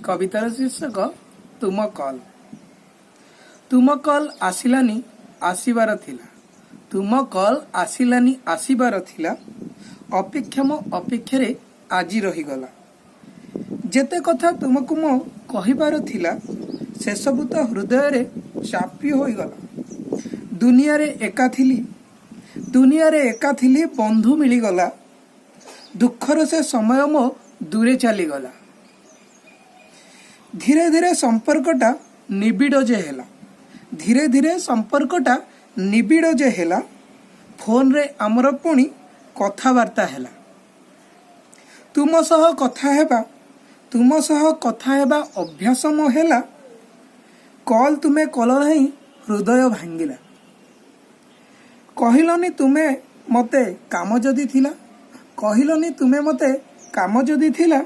कवितार शीर्षक तुम कल। तुम कल आसिलानी आसीबार थिला, तुम कल आसिलानी आसीबार थिला, अपेक्षा मो अपेक्षारे आजी रहीगला। जेते कथा तुमको मो कहिबार थिला से सबु तो हृदय रे चापी होईगला। दुनिया रे एका थिली बंधु मिलीगला। दुखर से समय मो दूरे चलीगला। धीरे धीरे संपर्कटा निबिड़ जे हेला, धीरे धीरे संपर्कटा निबिड़ जे हेला। फोन रे आमर पुणी कथबार्ता हेला। तुम सह कथा हेबा अभ्यास मो हेला। कल तुमे कल नहीं हृदय भांगिला। कहिलनी तुमे मते काम जदि थिला, कहिलनी तुमे मते काम जदि थिला,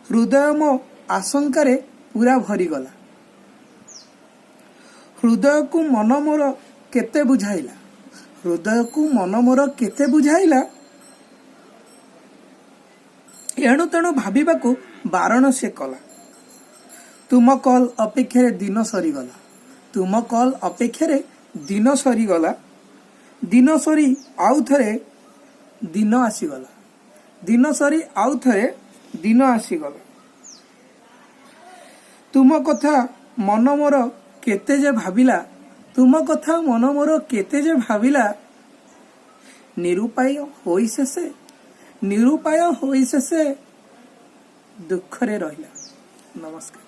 हृदय मो आशंकारे पूरा भरीगला। हृदय को मन मोर केते बुझाइला, हृदय को मन मोर केते बुझाइला। एणु तेणु भाविबाकू बारण से कला। तुम कल अपेक्षारे दिन सरीगला, तुम कल अपेक्षारे दिन सरीगला। दिन सरी आउ थरे दिन आसीगला, दिन सरी आउ थरे दिन आसीगला। तुम कथा मन मोर केते जे भाविला, तुम कथा मन मोर केते जे भाविला। निरुपाय होई शेषे दुखरे रहिला। नमस्कार।